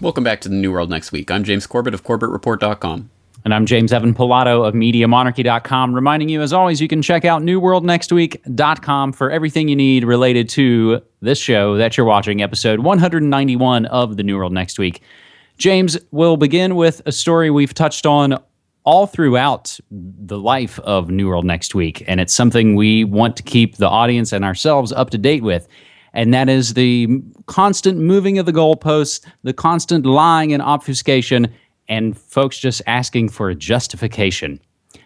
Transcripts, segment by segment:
Welcome back to the New World Next Week. I'm James Corbett of CorbettReport.com. And I'm James Evan Pilato of MediaMonarchy.com, reminding you, as always, you can check out NewWorldNextWeek.com for everything you need related to this show that you're watching, episode 191 of the New World Next Week. James, we'll begin with a story we've touched on all throughout the life of New World Next Week, and it's something we want to keep the audience and ourselves up to date with, and that is the constant moving of the goalposts, the constant lying and obfuscation, and folks just asking for a justification.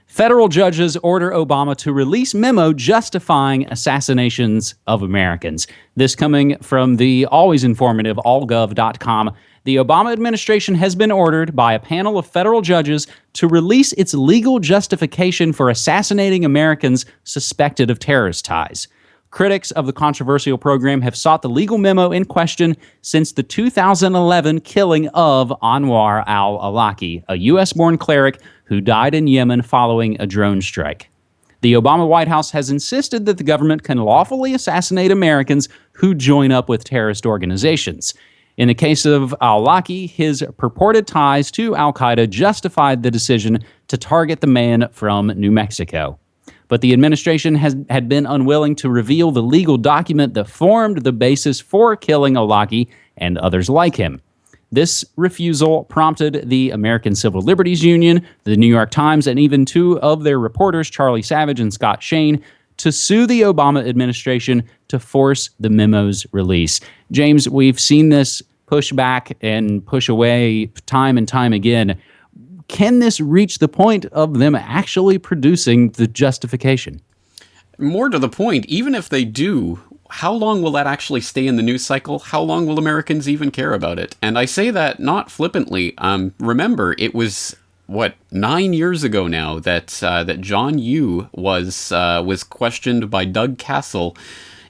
Federal judges order Obama to release memo justifying assassinations of Americans. This coming from the always informative allgov.com. The Obama administration has been ordered by a panel of federal judges to release its legal justification for assassinating Americans suspected of terrorist ties. Critics of the controversial program have sought the legal memo in question since the 2011 killing of Anwar al-Awlaki, a U.S.-born cleric who died in Yemen following a drone strike. The Obama White House has insisted that the government can lawfully assassinate Americans who join up with terrorist organizations. In the case of al-Awlaki, his purported ties to al-Qaeda justified the decision to target the man from New Mexico. But the administration had been unwilling to reveal the legal document that formed the basis for killing al-Awlaki and others like him. This refusal prompted the American Civil Liberties Union, the New York Times, and even two of their reporters, Charlie Savage and Scott Shane, to sue the Obama administration to force the memo's release. James, we've seen this push back and push away time and time again. Can this reach the point of them actually producing the justification? More to the point, even if they do, how long will that actually stay in the news cycle? How long will Americans even care about it? And I say that not flippantly. Remember, it was 9 years ago now that John Yoo was questioned by Doug Castle.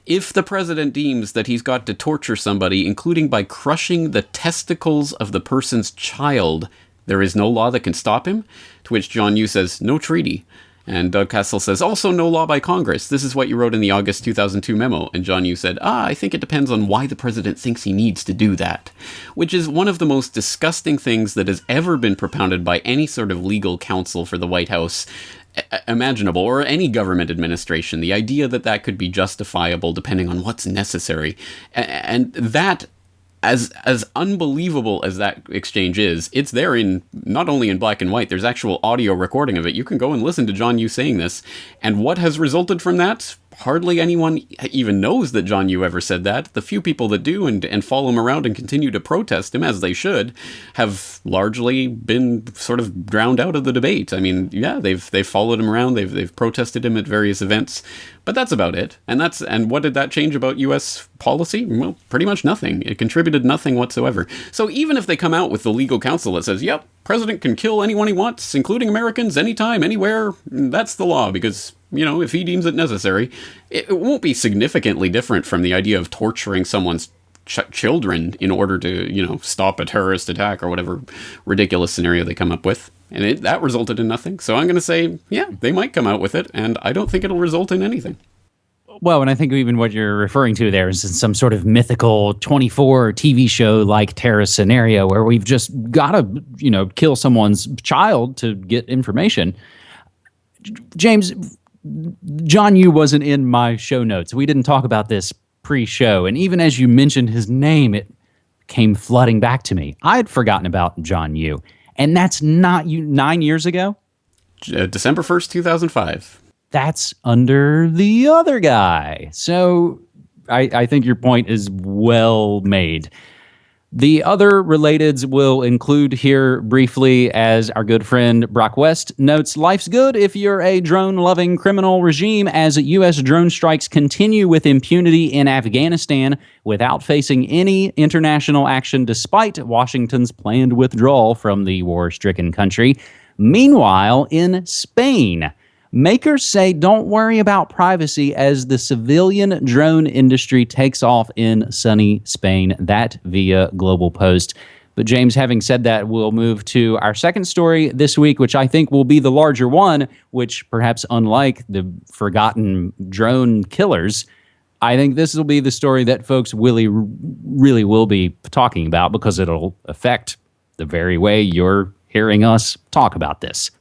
If the president deems that he's got to torture somebody, including by crushing the testicles of the person's child, there is no law that can stop him. To which John Yoo says, no treaty. And Doug Castle says, also no law by Congress. This is what you wrote in the August 2002 memo. And John Yoo said, I think it depends on why the president thinks he needs to do that. Which is one of the most disgusting things that has ever been propounded by any sort of legal counsel for the White House imaginable, or any government administration. The idea that that could be justifiable depending on what's necessary. And that, as unbelievable as that exchange is, it's there in not only in black and white, there's actual audio recording of it. You can go and listen to John Yoo saying this. And what has resulted from that? Hardly anyone even knows that John Yoo ever said that. The few people that do and follow him around and continue to protest him, as they should, have largely been sort of drowned out of the debate. I mean, yeah, they've followed him around, they've protested him at various events, but that's about it. And what did that change about U.S. policy? Well, pretty much nothing. It contributed nothing whatsoever. So even if they come out with the legal counsel that says, yep, president can kill anyone he wants, including Americans, anytime, anywhere, that's the law, because, you know, if he deems it necessary, it won't be significantly different from the idea of torturing someone's children in order to, you know, stop a terrorist attack or whatever ridiculous scenario they come up with. And that resulted in nothing. So I'm going to say, yeah, they might come out with it, and I don't think it'll result in anything. Well, and I think even what you're referring to there is some sort of mythical 24 TV show like terrorist scenario where we've just got to, you know, kill someone's child to get information. James, John Yoo wasn't in my show notes. We didn't talk about this pre-show. And even as you mentioned his name, it came flooding back to me. I had forgotten about John Yoo. And that's not 9 years ago? December 1st, 2005. That's under the other guy. So I think your point is well made. The other relateds will include here briefly, as our good friend Brock West notes, life's good if you're a drone-loving criminal regime, as U.S. drone strikes continue with impunity in Afghanistan without facing any international action despite Washington's planned withdrawal from the war-stricken country. Meanwhile, in Spain, makers say don't worry about privacy as the civilian drone industry takes off in sunny Spain. That via Global Post. But James, having said that, we'll move to our second story this week, which I think will be the larger one, which perhaps unlike the forgotten drone killers, I think this will be the story that folks really will be talking about because it'll affect the very way you're hearing us talk about this.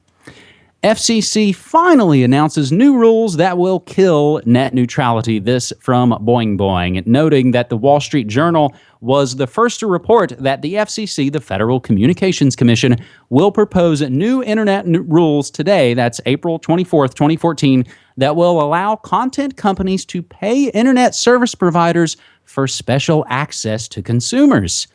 FCC finally announces new rules that will kill net neutrality. This from Boing Boing, noting that the Wall Street Journal was the first to report that the FCC, the Federal Communications Commission, will propose new internet rules today, that's April 24th, 2014, that will allow content companies to pay internet service providers for special access to consumers.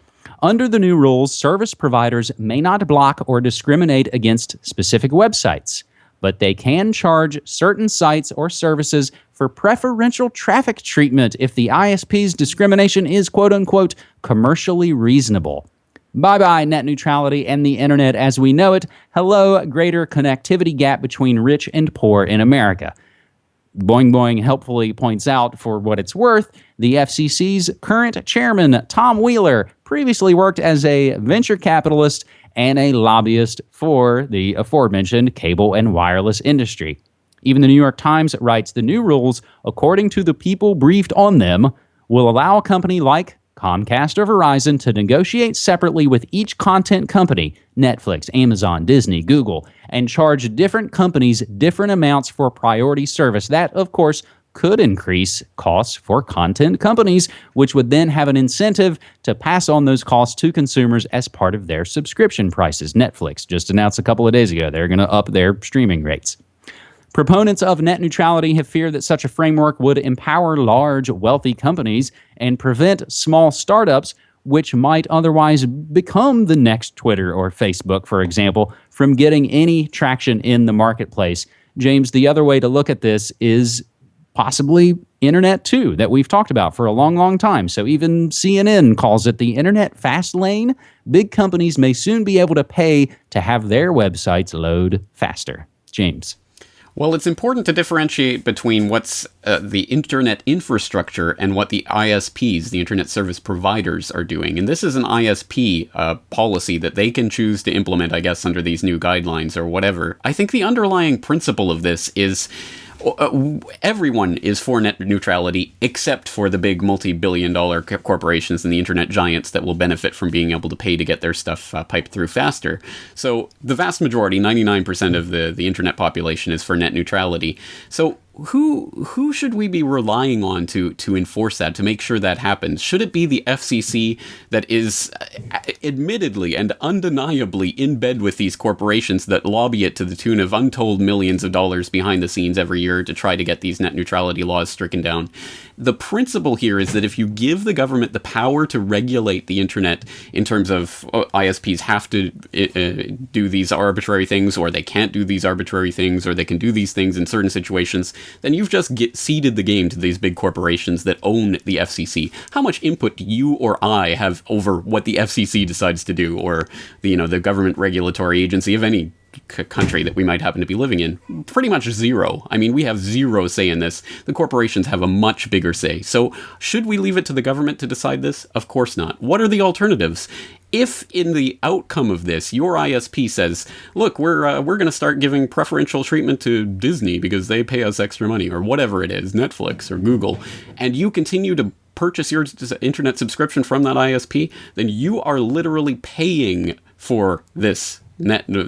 Under the new rules, service providers may not block or discriminate against specific websites, but they can charge certain sites or services for preferential traffic treatment if the ISP's discrimination is quote-unquote commercially reasonable. Bye-bye net neutrality and the internet as we know it. Hello, greater connectivity gap between rich and poor in America. Boing Boing helpfully points out, for what it's worth, the FCC's current chairman, Tom Wheeler, previously worked as a venture capitalist and a lobbyist for the aforementioned cable and wireless industry. Even the New York Times writes the new rules, according to the people briefed on them, will allow a company like Comcast or Verizon to negotiate separately with each content company, Netflix, Amazon, Disney, Google, and charge different companies different amounts for priority service. That, of course, could increase costs for content companies, which would then have an incentive to pass on those costs to consumers as part of their subscription prices. Netflix just announced a couple of days ago they're going to up their streaming rates. Proponents of net neutrality have feared that such a framework would empower large, wealthy companies and prevent small startups, which might otherwise become the next Twitter or Facebook, for example, from getting any traction in the marketplace. James, the other way to look at this is possibly Internet 2 that we've talked about for a long, long time. So even CNN calls it the Internet fast lane. Big companies may soon be able to pay to have their websites load faster. James. Well, it's important to differentiate between what's the internet infrastructure and what the ISPs, the internet service providers, are doing. And this is an ISP policy that they can choose to implement, I guess, under these new guidelines or whatever. I think the underlying principle of this is everyone is for net neutrality except for the big multi-billion-dollar corporations and the internet giants that will benefit from being able to pay to get their stuff piped through faster. So the vast majority, 99% of the internet population, is for net neutrality. So who should we be relying on to enforce that, to make sure that happens? Should it be the FCC that is admittedly and undeniably in bed with these corporations that lobby it to the tune of untold millions of dollars behind the scenes every year to try to get these net neutrality laws stricken down? The principle here is that if you give the government the power to regulate the internet in terms of ISPs have to do these arbitrary things, or they can't do these arbitrary things, or they can do these things in certain situations, then you've just ceded the game to these big corporations that own the FCC. How much input do you or I have over what the FCC decides to do, or the government regulatory agency of any country that we might happen to be living in? Pretty much zero. I mean, we have zero say in this. The corporations have a much bigger say. So should we leave it to the government to decide this? Of course not. What are the alternatives? If in the outcome of this, your ISP says, look, we're going to start giving preferential treatment to Disney because they pay us extra money, or whatever it is, Netflix or Google, and you continue to purchase your internet subscription from that ISP, then you are literally paying for this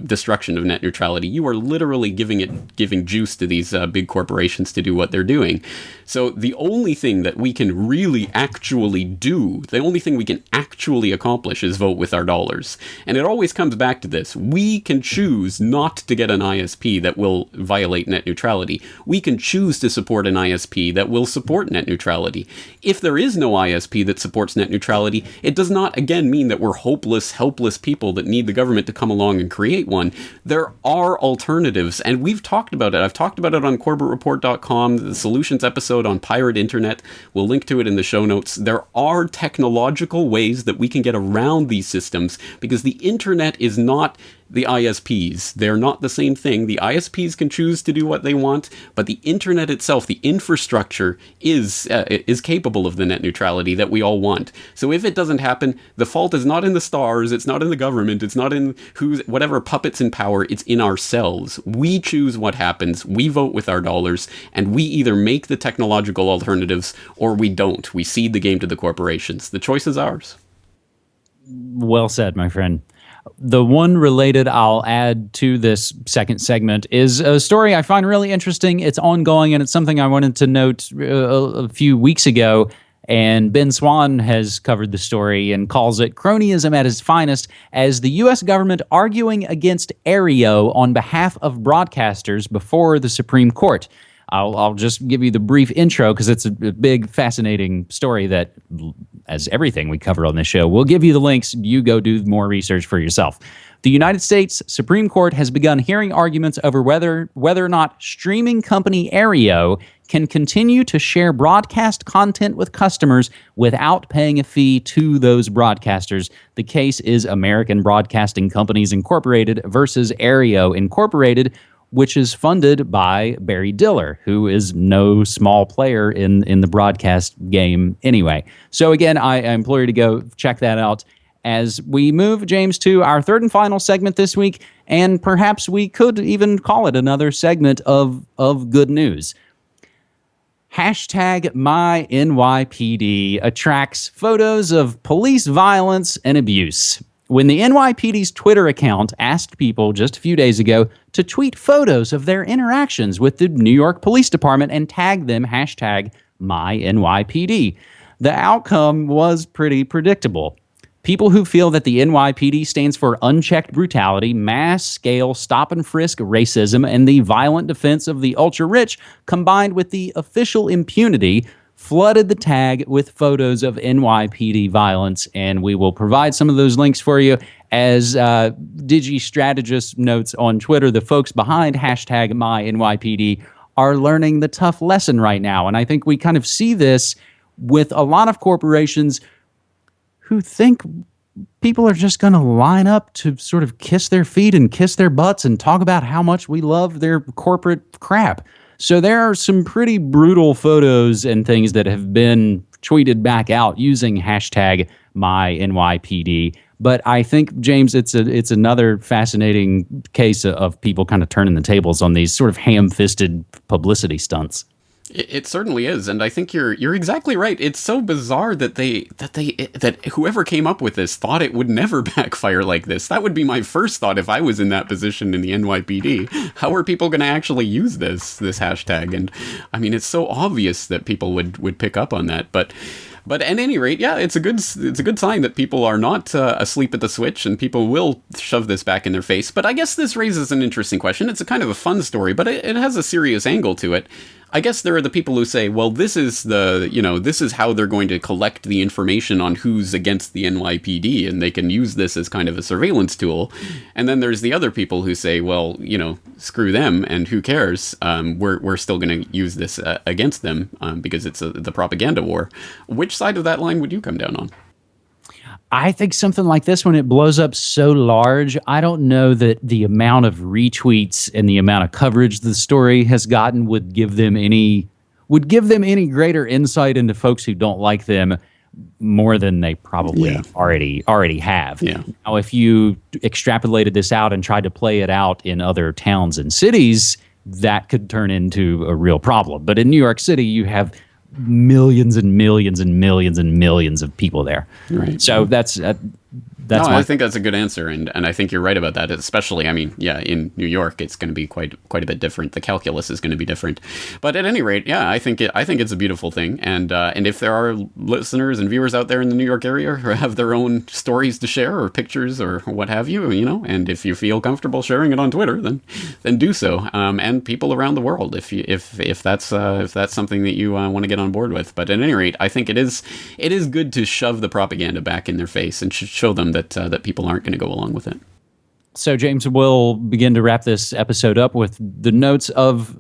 destruction of net neutrality. You are literally giving juice to these big corporations to do what they're doing. So the only thing that we can really actually do, the only thing we can actually accomplish, is vote with our dollars. And it always comes back to this. We can choose not to get an ISP that will violate net neutrality. We can choose to support an ISP that will support net neutrality. If there is no ISP that supports net neutrality, it does not, again, mean that we're hopeless, helpless people that need the government to come along and create one. There are alternatives, and we've talked about it. I've talked about it on CorbettReport.com, the Solutions episode on Pirate Internet. We'll link to it in the show notes. There are technological ways that we can get around these systems, because the internet is not the ISPs. They're not the same thing. The ISPs can choose to do what they want, but the internet itself, the infrastructure, is capable of the net neutrality that we all want. So if it doesn't happen, the fault is not in the stars, it's not in the government, it's not in whatever puppets in power, it's in ourselves. We choose what happens, we vote with our dollars, and we either make the technological alternatives or we don't. We cede the game to the corporations. The choice is ours. Well said, my friend. The one related I'll add to this second segment is a story I find really interesting. It's ongoing, and it's something I wanted to note a few weeks ago. And Ben Swan has covered the story and calls it cronyism at its finest, as the U.S. government arguing against Aereo on behalf of broadcasters before the Supreme Court. I'll just give you the brief intro because it's a big, fascinating story that, as everything we cover on this show, we'll give you the links. You go do more research for yourself. The United States Supreme Court has begun hearing arguments over whether or not streaming company Aereo can continue to share broadcast content with customers without paying a fee to those broadcasters. The case is American Broadcasting Companies Incorporated versus Aereo Incorporated, which is funded by Barry Diller, who is no small player in the broadcast game anyway. So again, I implore you to go check that out. As we move, James, to our third and final segment this week, and perhaps we could even call it another segment of good news. Hashtag MyNYPD attracts photos of police violence and abuse. When the NYPD's Twitter account asked people just a few days ago to tweet photos of their interactions with the New York Police Department and tag them hashtag MyNYPD, the outcome was pretty predictable. People who feel that the NYPD stands for unchecked brutality, mass-scale stop-and-frisk racism, and the violent defense of the ultra-rich, combined with the official impunity, flooded the tag with photos of NYPD violence, and we will provide some of those links for you. As DigiStrategist notes on Twitter, the folks behind hashtag MyNYPD are learning the tough lesson right now, and I think we kind of see this with a lot of corporations who think people are just going to line up to sort of kiss their feet and kiss their butts and talk about how much we love their corporate crap. So there are some pretty brutal photos and things that have been tweeted back out using hashtag MyNYPD. But I think, James, it's another fascinating case of people kind of turning the tables on these sort of ham-fisted publicity stunts. It certainly is, and I think you're exactly right. It's so bizarre that whoever came up with this thought it would never backfire like this. That would be my first thought if I was in that position in the NYPD. How are people going to actually use this hashtag? And I mean, it's so obvious that people would pick up on that, but at any rate, yeah, it's a good sign that people are not asleep at the switch, and people will shove this back in their face. But I guess this raises an interesting question. It's a kind of a fun story, but it has a serious angle to it. I guess there are the people who say, well, this is how they're going to collect the information on who's against the NYPD, and they can use this as kind of a surveillance tool. And then there's the other people who say, well, screw them, and who cares? We're still going to use this against them because it's the propaganda war. Which side of that line would you come down on? I think something like this, when it blows up so large, I don't know that the amount of retweets and the amount of coverage the story has gotten would give them any greater insight into folks who don't like them more than they probably already have. Yeah. Now, if you extrapolated this out and tried to play it out in other towns and cities, that could turn into a real problem. But in New York City, you have millions and millions and millions and millions of people there. Right. So that's I think that's a good answer, and I think you're right about that. Especially, I mean, yeah, in New York, it's going to be quite a bit different. The calculus is going to be different. But at any rate, yeah, I think it's a beautiful thing. And if there are listeners and viewers out there in the New York area who have their own stories to share or pictures or what have you, and if you feel comfortable sharing it on Twitter, then do so. And people around the world, if that's something that you want to get on board with. But at any rate, I think it is good to shove the propaganda back in their face and show them that people aren't going to go along with it. So, James, we'll begin to wrap this episode up with the notes of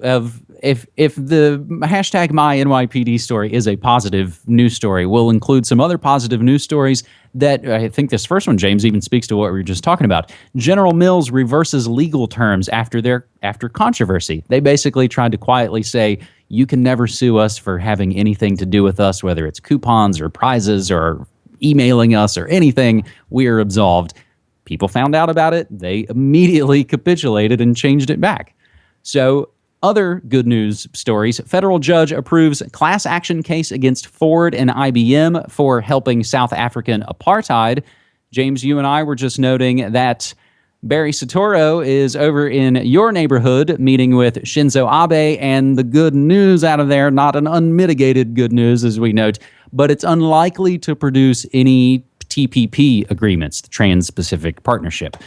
if the hashtag my NYPD story is a positive news story, we'll include some other positive news stories that I think this first one, James, even speaks to what we were just talking about. General Mills reverses legal terms after controversy. They basically tried to quietly say, you can never sue us for having anything to do with us, whether it's coupons or prizes or emailing us or anything. We are absolved. People found out about it. They immediately capitulated and changed it back. So, other good news stories. Federal judge approves class action case against Ford and IBM for helping South African apartheid. James, you and I were just noting that Barry Soetoro is over in your neighborhood meeting with Shinzo Abe, and the good news out of there, not an unmitigated good news as we note, but it's unlikely to produce any TPP agreements, the Trans-Pacific Partnership.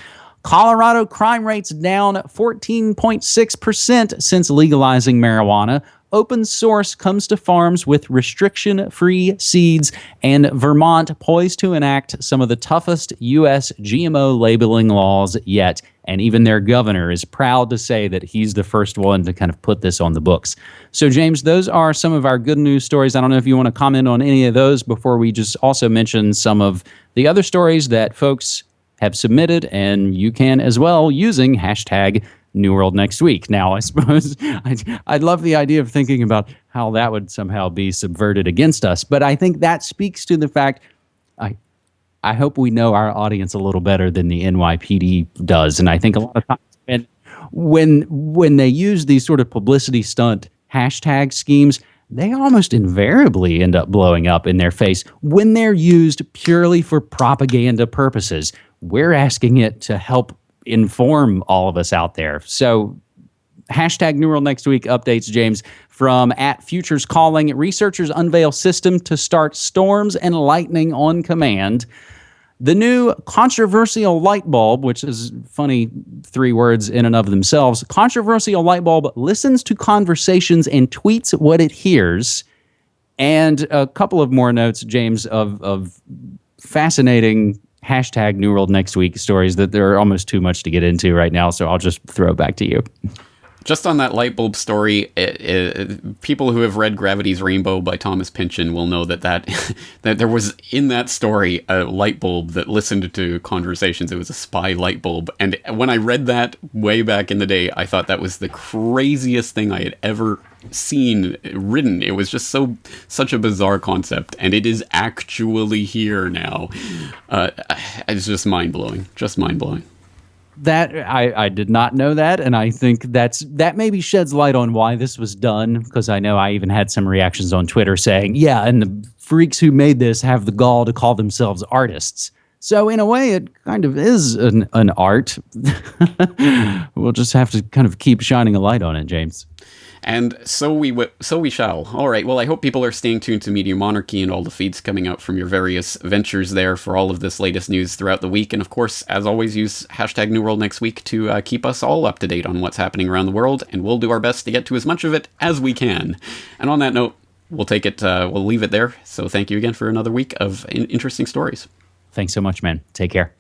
Colorado crime rates down 14.6% since legalizing marijuana. Open source comes to farms with restriction-free seeds, and Vermont poised to enact some of the toughest U.S. GMO labeling laws yet. And even their governor is proud to say that he's the first one to kind of put this on the books. So, James, those are some of our good news stories. I don't know if you want to comment on any of those before we just also mention some of the other stories that folks have submitted, and you can as well using hashtag New World Next Week. Now, I suppose I'd love the idea of thinking about how that would somehow be subverted against us, but I think that speaks to the fact I hope we know our audience a little better than the NYPD does, and I think a lot of times when they use these sort of publicity stunt hashtag schemes, they almost invariably end up blowing up in their face when they're used purely for propaganda purposes. We're asking it to help inform all of us out there. So hashtag New World Next Week updates, James, from @Futures Calling. Researchers unveil system to start storms and lightning on command. The new controversial light bulb, which is funny, 3 words in and of themselves. Controversial light bulb listens to conversations and tweets what it hears. And a couple of more notes, James, of fascinating hashtag New World Next Week stories that there are almost too much to get into right now. So I'll just throw it back to you. Just on that light bulb story, people who have read Gravity's Rainbow by Thomas Pynchon will know that there was in that story a light bulb that listened to conversations. It was a spy light bulb. And when I read that way back in the day, I thought that was the craziest thing I had ever seen written. It was just such a bizarre concept, and it is actually here now. It's just mind-blowing. Just mind-blowing. That I did not know that, and I think that maybe sheds light on why this was done, because I know I even had some reactions on Twitter saying, yeah, and the freaks who made this have the gall to call themselves artists. So in a way, it kind of is an art. We'll just have to kind of keep shining a light on it, James. And so we shall. All right. Well, I hope people are staying tuned to Media Monarchy and all the feeds coming out from your various ventures there for all of this latest news throughout the week. And of course, as always, use hashtag New World Next Week to keep us all up to date on what's happening around the world. And we'll do our best to get to as much of it as we can. And on that note, we'll take it. We'll leave it there. So thank you again for another week of interesting stories. Thanks so much, man. Take care.